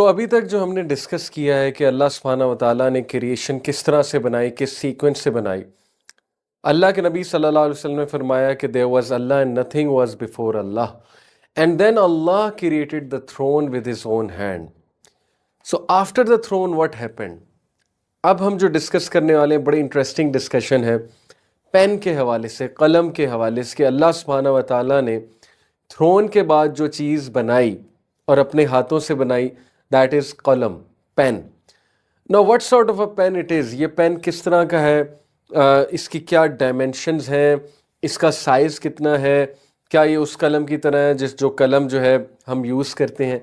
अभी तक जो हमने डिस्कस किया है कि अल्लाह सुब्हानहू व तआला ने क्रिएशन किस तरह से बनाई, किस सीक्वेंस से बनाई। अल्लाह के नबी सल्लल्लाहु अलैहि वसल्लम ने फरमाया कि there was Allah and nothing was before Allah and then Allah created the throne with his own hand. So after the throne what happened. अब हम जो डिस्कस करने वाले हैं, बड़ी इंटरेस्टिंग डिस्कशन है पेन के हवाले से, कलम के हवाले से, कि अल्लाह सुब्हानहू व तआला ने थ्रोन के बाद जो चीज़ बनाई और अपने हाथों से बनाई, दैट इज़ कलम, pen. Now what sort of a pen it is. ये पेन किस तरह का है, इसकी क्या डायमेंशंस हैं, इसका साइज़ कितना है, क्या ये उस कलम की तरह है जो कलम जो है हम यूज़ करते हैं।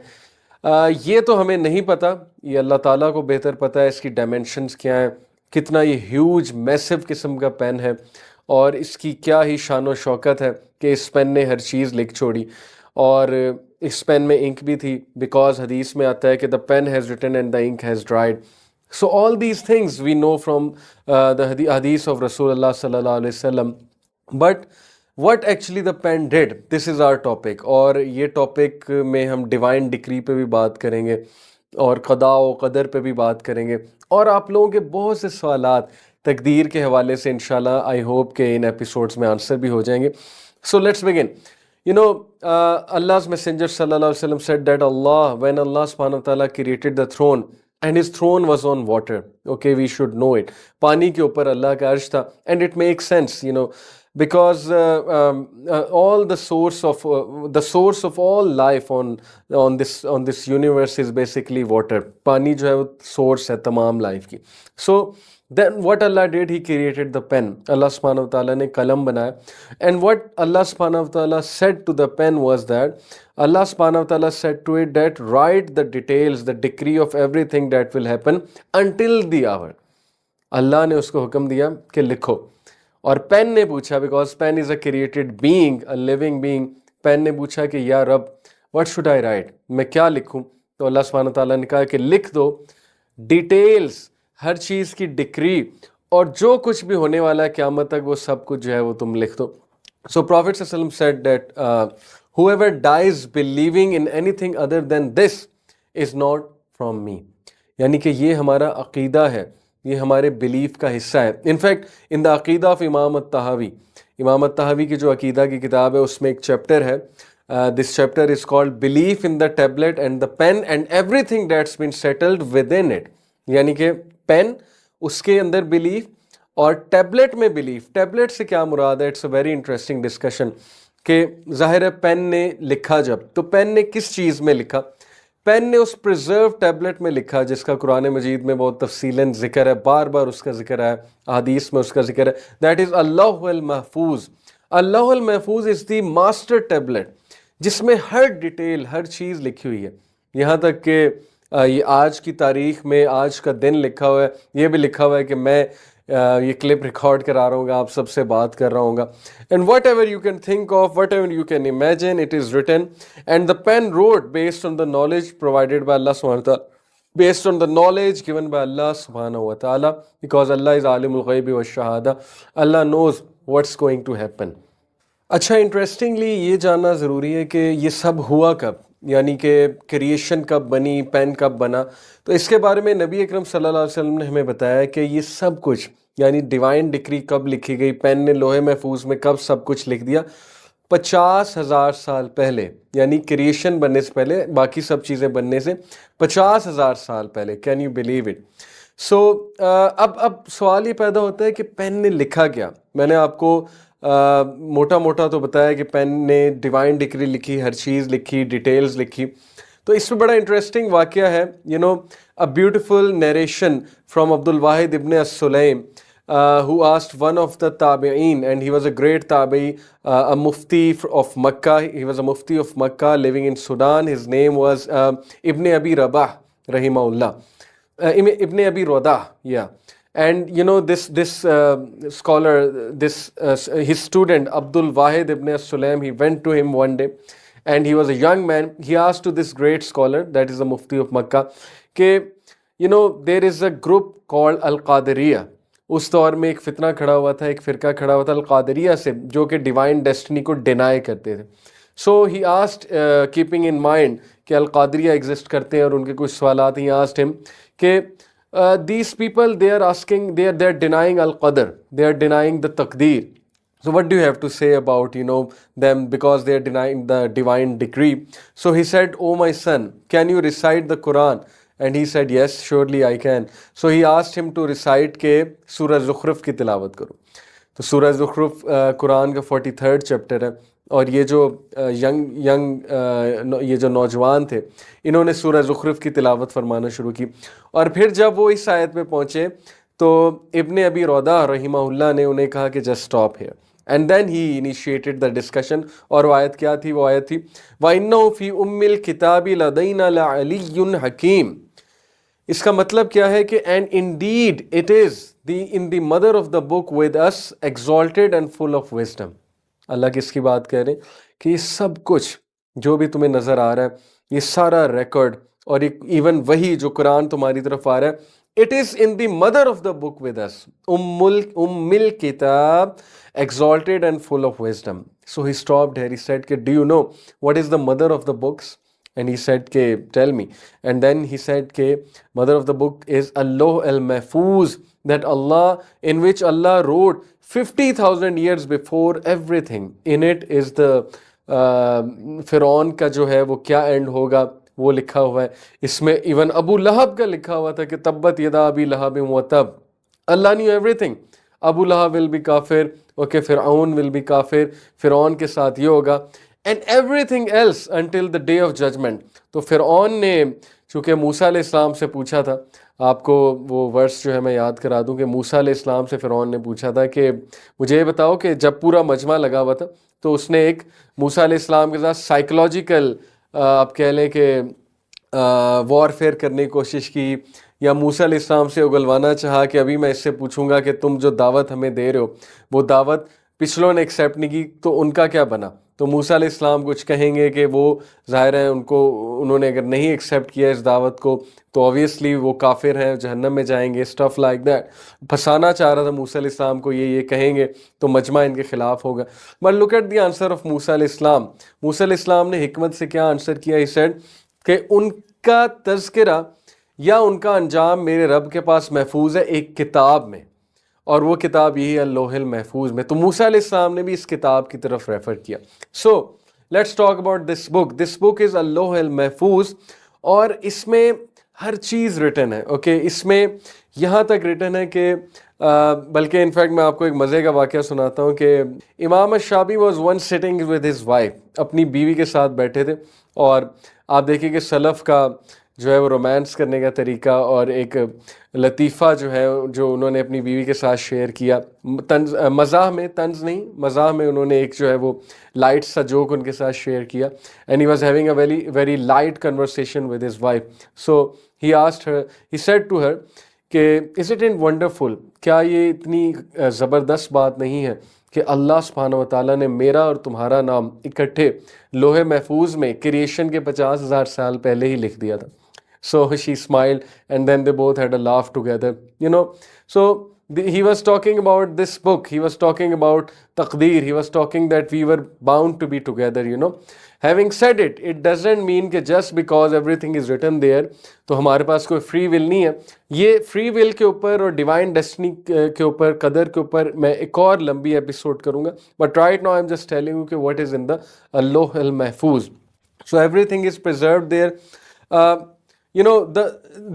ये तो हमें नहीं पता, ये अल्लाह ताला को बेहतर पता है इसकी डायमेंशंस क्या हैं, कितना ये ह्यूज मैसिव किस्म का पेन है और इसकी क्या ही शान व शौकत है कि इस पेन ने हर चीज़ लिख छोड़ी। और इस पेन में इंक भी थी, बिकॉज हदीस में आता है कि the pen has written and the ink has dried. So all these things we know from the Hadith of रसूलुल्लाह सल्लल्लाहु अलैहि वसल्लम। But what actually the pen did, this is our topic. और ये टॉपिक में हम डिवाइन डिक्री पे भी बात करेंगे और क़दा व क़दर पे भी बात करेंगे और आप लोगों के बहुत से सवालात तकदीर के हवाले से इंशाल्लाह आई होप के इन एपिसोड्स में आंसर भी हो जाएंगे। So let's begin. You know, Allah's Messenger sallallahu alaihi wasallam said that when Allah subhanahu wa ta'ala created the throne and his throne was on water, okay, we should know it. पानी के ऊपर अल्लाह का अर्श था, and it makes sense, you know, because all the source of all life on this universe is basically water. पानी जो है वो source है तमाम life की. So then what Allah did, he created the pen. Allah subhanahu wa ta'ala ने कलम बनाया, and what Allah subhanahu wa ta'ala said to the pen was that Allah subhanahu wa ta'ala said to it that write the details, the decree of everything that will happen until the hour. अल्लाह ने उसको हुक्म दिया कि लिखो, और pen ने पूछा, because pen is a created being, a living being, pen ने पूछा कि या रब व्हाट शुड आई राइट, मैं क्या लिखूं। तो अल्लाह सुब्हानहू व तआला ने कहा कि लिख दो डिटेल्स, हर चीज़ की डिक्री, और जो कुछ भी होने वाला है क़यामत तक वो सब कुछ जो है वो तुम लिख दो। सो प्रॉफिट सल्लल्लाहु अलैहि वसल्लम said that whoever dies believing in anything other than this is not from me। यानी कि ये हमारा अक़ीदा है, ये हमारे बिलीफ का हिस्सा है। इनफैक्ट इन द अक़ीदा ऑफ इमाम अत-तहावी, इमाम अत-तहावी की जो अक़ीदा की किताब है उसमें एक चैप्टर है, this chapter is called belief in the tablet and the pen and everything that's been settled within it. यानी कि पेन, उसके अंदर बिलीफ, और टैबलेट में बिलीफ। टैबलेट से क्या मुराद है, it's a very interesting discussion. कि ज़ाहिर है पेन ने लिखा जब, तो पेन ने किस चीज़ में लिखा, पेन ने उस प्रिजर्व टैबलेट में लिखा जिसका कुरान मजीद में बहुत तफसीलन जिक्र है, बार बार उसका जिक्र है, हदीस में उसका जिक्र है, दैट इज़ अल्लाहुल महफूज। अल्लाहुल महफूज इज़ दी मास्टर टैबलेट जिसमें हर डिटेल, हर चीज़ लिखी हुई है। यहाँ तक कि ये आज की तारीख में आज का दिन लिखा हुआ है, ये भी लिखा हुआ है कि मैं ये क्लिप रिकॉर्ड करा रहा हूँ, आप सबसे बात कर रहा हूँ, and whatever you can think of, whatever you can imagine, it is written and the pen wrote based on the knowledge provided by अल्लाह सुब्हानहू व तआला, based on the knowledge given by अल्लाह सुब्हानहू व तआला, because अल्लाह is आलिमुल गैब व शहादा, अल्लाह knows what's going to happen. अच्छा, इंटरेस्टिंगली ये जानना ज़रूरी है कि ये सब हुआ कब, यानी कि क्रिएशन कब बनी, पेन कब बना। तो इसके बारे में नबी अकरम सल्लल्लाहु अलैहि वसल्लम ने हमें बताया कि ये सब कुछ, यानी डिवाइन डिक्री कब लिखी गई, पेन ने लोहे महफूज में कब सब कुछ लिख दिया, 50,000 साल पहले, यानी क्रिएशन बनने से पहले, बाकी सब चीज़ें बनने से 50,000 साल पहले। Can you believe it. So अब सवाल ये पैदा होता है कि पेन ने लिखा क्या। मैंने आपको मोटा मोटा तो बताया कि पेन ने डिवाइन डिक्री लिखी, हर चीज़ लिखी, डिटेल्स लिखी। तो इसमें बड़ा इंटरेस्टिंग वाक़या है, you know, a beautiful narration from अब्दुल वाहिद इब्न अस-सुलैम, who asked one of the tabi'een, and he was a great tabi'i, a mufti of Makkah. He was a mufti of Makkah living in Sudan. His name was Ibn Abi Rabah rahimahullah, Ibn Abi Radah, yeah. And you know, this scholar, his student Abdul Wahid ibn as-Sulaim, he went to him one day and he was a young man. He asked to this great scholar, that is the mufti of Makkah, कि you know, there is a group called Al-Qadiriyah. उस दौर में एक फितना खड़ा हुआ था, एक फ़िरका खड़ा हुआ था अल-क़ादिरिया से, जो कि डिवाइन डेस्टिनी को डिनाई करते थे। So he asked, keeping in mind कि अल-क़ादरिया एग्जिस्ट करते हैं और उनके कुछ सवालात ही आस्क्ड हिम कि these people they are asking they are denying al-qadr, they are denying the taqdeer. So what do you have to say about them, because they are denying the divine decree? So he said, oh my son, can you recite the Quran? And he said, yes, surely I can. So he asked him to recite के सूरह ज़ुख़्रुफ़ की तिलावत करो. तो सूरह ज़ुख़्रुफ़ कुरान का 43rd chapter है, और ये जो ये जो नौजवान थे इन्होंने सूरह ज़ुख़्रुफ़ की तिलावत फरमाना शुरू की. और फिर जब वो इस आयत पे पहुँचे तो इब्न अबी रौदा रहिमहुल्लाह ने उन्हें कहा कि just stop here, and then he initiated the discussion. और वो आयत क्या थी? वो आयत थी वइन्नहु फ़ी उम्मिल किताबि लदैना लअलियुन हकीम. इसका मतलब क्या है कि and indeed it is in the mother of the book with us exalted and full of wisdom. अल्लाह किसकी बात कह रहे हैं कि ये सब कुछ जो भी तुम्हें नज़र आ रहा है, ये सारा रिकॉर्ड और इवन वही जो कुरान तुम्हारी तरफ आ रहा है, it is in the mother of the book with us, उम्मिल किताब, exalted and full of wisdom. So he stopped here. He said, do you know what is the mother of the books? And he said, tell me. And then he said, mother of the book is Allah al-Mahfuz, that Allah, in which Allah wrote 50,000 years before everything. In it is the फ़िरौन का जो है वो क्या and होगा वो लिखा हुआ है. इसमें इवन अबू लहब का लिखा हुआ था कि तब्बत यदा अबी लहब व तब. अल्लाह knew everything. अबू लहब विल बी काफिर, ओके, फ़िरऔन विल बी काफिर, फ़िरऔन के साथ ये होगा, and everything else until the day of judgment. तो फ़िरऔन ने चूँकि मूसा अलैहिस्सलाम से पूछा था, आपको वो वर्स जो है मैं याद करा दूं कि मूसा अलैहिस्सलाम से फ़िरऔन ने पूछा था कि मुझे ये बताओ कि जब पूरा मजमा लगा हुआ था तो उसने एक मूसा अलैहिस्सलाम के साथ साइकोलॉजिकल आप कह लें कि वॉरफेयर करने की कोशिश की, या मूसा अलैहिस्सलाम से उगलवाना चाहा कि अभी मैं इससे पूछूंगा कि तुम जो दावत हमें दे रहे हो वो दावत पिछलों ने एक्सेप्ट नहीं की तो उनका क्या बना. तो मूसा अलैहिस्सलाम कुछ कहेंगे कि वो ज़ाहिर है उन्होंने अगर नहीं एक्सेप्ट किया इस दावत को तो ऑब्वियसली वो काफिर हैं, जहन्नम में जाएंगे, स्टफ़ लाइक दैट. फंसाना चाह रहा था मूसा अलैहिस्सलाम को, ये कहेंगे तो मजमा इनके ख़िलाफ़ होगा. But look at the answer of मूसा अलैहिस्सलाम. मूसा अलैहिस्सलाम ने हिकमत से क्या आंसर किया? ही सेड कि उनका तज़किरा या उनका अंजाम मेरे रब के पास महफूज है एक किताब में, और वो किताब यही अल्लाहुल महफूज में. तो मूसा अलैहिस्सलाम ने भी इस किताब की तरफ रेफ़र किया. So let's talk about this book. This book is अल्लाहुल महफूज, और इसमें हर चीज़ रिटन है. ओके, इसमें यहाँ तक रिटन है कि बल्कि इनफैक्ट मैं आपको एक मज़े का वाक़या सुनाता हूँ कि इमाम शाबी was one sitting with his wife, अपनी बीवी के साथ बैठे थे, और आप देखिए कि सलफ़ का जो है वो रोमांस करने का तरीका और एक लतीफ़ा जो है जो उन्होंने अपनी बीवी के साथ शेयर किया, तंज मज़ाह में, तंज नहीं मज़ाह में, उन्होंने एक जो है वो लाइट सा जोक उनके साथ शेयर किया. And he was having a very very light conversation with his wife. So he asked her, he said to her कि इज़ इट इन वंडरफुल, क्या ये इतनी ज़बरदस्त बात नहीं है कि अल्लाह सुब्हानहू व तआला ने मेरा और तुम्हारा नाम इकट्ठे लोहे महफूज में क्रिएशन के 50,000 साल पहले ही लिख दिया था. So she smiled, and then they both had a laugh together, So he was talking about this book, he was talking about taqdeer, he was talking that we were bound to be together, Having said it, it doesn't mean कि just because everything is written there तो हमारे पास कोई free will नहीं है. ये free will के ऊपर और डिवाइन डेस्टिनी के ऊपर, कदर के ऊपर मैं एक और लंबी एपिसोड करूँगा. But right now I am just telling you कि व्हाट इज़ इन द अल्लाहुल महफूज. So everything is preserved there.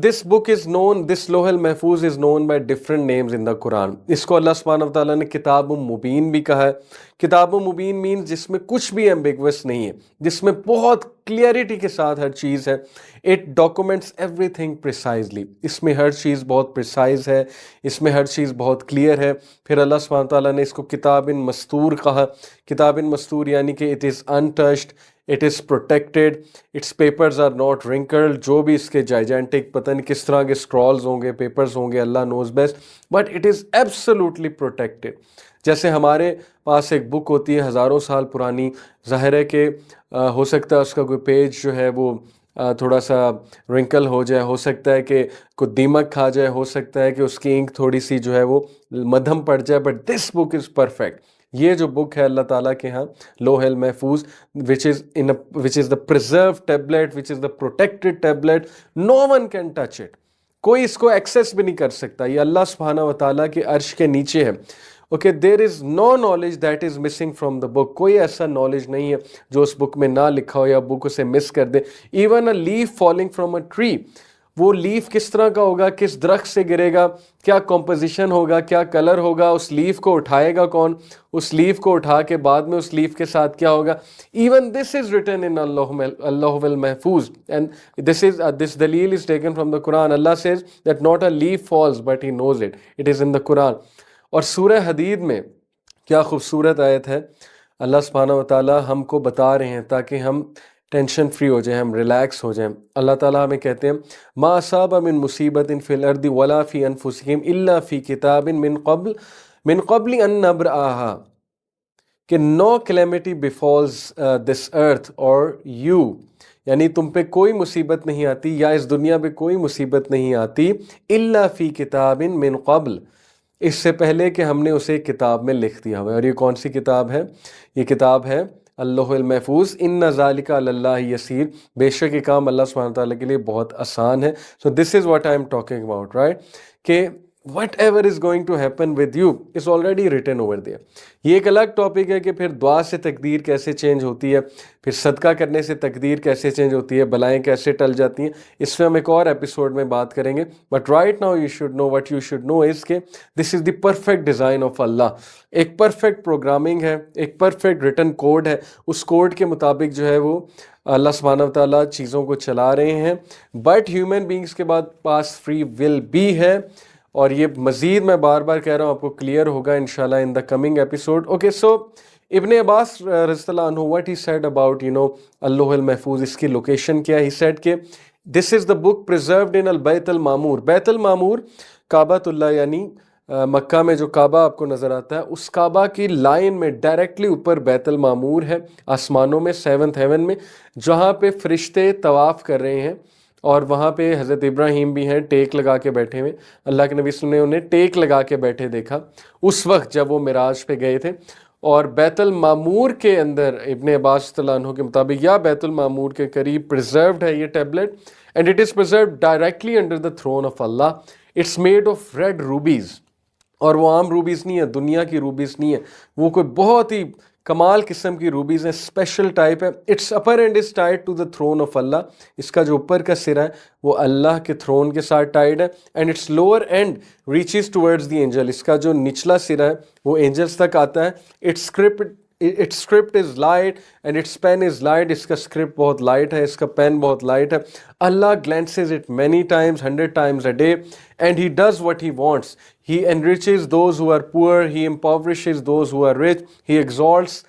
This book is known, this Loh al-Mahfuz is known by different names in the Quran. इसको अल्लाह सुब्हानहू व तआला ने किताब मुबीन भी कहा है. किताब मुबीन मीन्स जिसमें कुछ भी एम्बिगुअस नहीं है, जिसमें बहुत क्लियरिटी के साथ हर चीज़ है. It documents everything precisely. इसमें हर चीज़ बहुत प्रिसाइज है, इसमें हर चीज़ बहुत क्लियर है. फिर अल्लाह सुब्हानहू व तआला ने इसको किताबिन मस्तूर कहा. किताबिन मस्तूर यानी कि it is untouched, it is protected, its papers are not wrinkled. जो भी इसके जाइजेंटिक पता नहीं किस तरह के स्क्रॉल्स होंगे, पेपर्स होंगे, अल्लाह knows best, but it is absolutely protected. जैसे हमारे पास एक बुक होती है हज़ारों साल पुरानी, ज़ाहिर है कि हो सकता है उसका कोई पेज जो है वो थोड़ा सा रिंकल हो जाए, हो सकता है कि कोई दीमक खा जाए, हो सकता है कि उसकी इंक थोड़ी सी जो है वो मध्यम पड़ जाए, but this book is perfect. ये जो बुक है अल्लाह ताला के यहाँ लोहल महफूज, which is the preserve tablet, which is the protected tablet, no one can touch it, कोई इसको एक्सेस भी नहीं कर सकता। ये अल्लाह सुब्हानहू व तआला के अर्श के नीचे है। Okay, there is no knowledge that is missing from the book, कोई ऐसा नॉलेज नहीं है जो उस बुक में ना लिखा हो या बुक उसे मिस कर दे। Even a leaf falling from a tree, वो लीफ किस तरह का होगा, किस दरख्त से गिरेगा, क्या कॉम्पोजिशन होगा, क्या कलर होगा, उस लीफ को उठाएगा कौन, उस लीफ को उठा के बाद में उस लीफ के साथ क्या होगा, even this is written in अल्लाहुल महफूज। एंड दिस दलील इज टेकन फ्रॉम द कुरान। अल्लाह says that not a leaf falls but he knows it, it is in the कुरान। और सूरह हदीद में क्या खूबसूरत आयत है, अल्लाह सुब्हानहू व तआला हमको बता रहे हैं ताकि हम टेंशन फ्री हो जाए, हम रिलैक्स हो जाएं। अल्लाह ताला हमें कहते हैं मा असाबा मिन मुसीबतिन फिल अर्दि वला फी अनफुसिहिम इल्ला फी किताबिन मिन क़ब्ल अन नब्रअहा, कि नो कैलेमिटी बिफॉल्स दिस अर्थ और यू, यानी तुम पे कोई मुसीबत नहीं आती या इस दुनिया पे कोई मुसीबत नहीं आती इल्ला फी किताबिन मिन क़ब्ल, इससे पहले कि हमने उसे किताब में लिख दिया हुआ है। और ये कौन सी किताब है? ये किताब है अल्लाहुल महफूज। इन्ना ज़ालिका अलल्लाहि यसीर, बेशक ये काम अल्लाह सुब्हानहू व तआला के लिए बहुत आसान है। So this is what I am talking about, right, कि whatever is going to happen with you is already written over there। ये एक अलग टॉपिक है कि फिर दुआ से तकदीर कैसे चेंज होती है, फिर सदका करने से तकदीर कैसे चेंज होती है, बलाएं कैसे टल जाती हैं, इस पर हम एक और एपिसोड में बात करेंगे। But right now you should know, what you should know is के this is the perfect design of अल्लाह। एक परफेक्ट प्रोग्रामिंग है, एक परफेक्ट रिटन कोड है, उस कोड के मुताबिक जो है वो अल्लाह सुब्हानहू व तआला चीज़ों को चला रहे हैं। बट ह्यूमन बींग्स के पास फ्री विल भी है, और ये मज़ीद मैं बार बार कह रहा हूँ, आपको क्लियर होगा इंशाल्लाह in the coming episode. Okay, so इब्ने अब्बास रज़ियल्लाहु अन्हु व्हाट ही सेड अबाउट अल्लाहुल महफूज, इसकी लोकेशन क्या है? ही सेड के this is the book preserved in अल बैतुल मामूर। बैतुल मामूर काबातुल्लाह, यानी मक्का में जो काबा आपको नज़र आता है, उस काबा की लाइन में डायरेक्टली ऊपर बैतुल मामूर है, आसमानों में, 7th हेवन में, जहाँ पे फरिश्ते तवाफ़ कर रहे हैं। और वहाँ पे हज़रत इब्राहीम भी हैं, टेक लगा के बैठे हुए। अल्लाह के नबी सल्लल्लाहु अलैहि वसल्लम ने उन्हें टेक लगा के बैठे देखा उस वक्त जब वो मिराज पे गए थे। और बैतुल मामूर के अंदर इब्ने अब्बास रज़ियल्लाहु अन्हु के मुताबिक या बैतुल मामूर के करीब प्रिजर्व्ड है ये tablet, and it is preserved directly under the throne of Allah. It's made of red rubies, और वो आम रूबीज़ नहीं है, दुनिया की रूबीज़ नहीं है, वो कोई बहुत ही कमाल किस्म की रूबीज़ हैं, स्पेशल टाइप है। It's upper end is tied to the throne of अल्लाह, इसका जो ऊपर का सिरा है वो अल्लाह के थ्रोन के साथ टाइड है। And it's lower and reaches towards the angel, इसका जो निचला सिरा है वो एंजल्स तक आता है। Its script is light and its pen is light, इसका स्क्रिप्ट बहुत लाइट है, इसका पेन बहुत लाइट है। अल्लाह glances it many times, 100 times a day, and he does what he wants. He enriches those who are poor, he impoverishes those who are rich, he exalts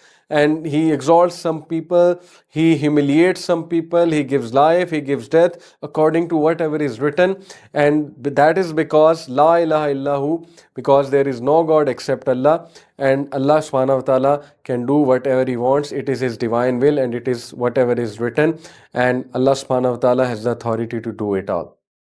some people, he humiliates some people, he gives life, he gives death according to whatever is written. And that is because la ilaha illahu, because there is no God except Allah, and Allah subhanahu wa ta'ala can do whatever he wants. It is his divine will and it is whatever is written, and Allah subhanahu wa ta'ala has the authority to do it all.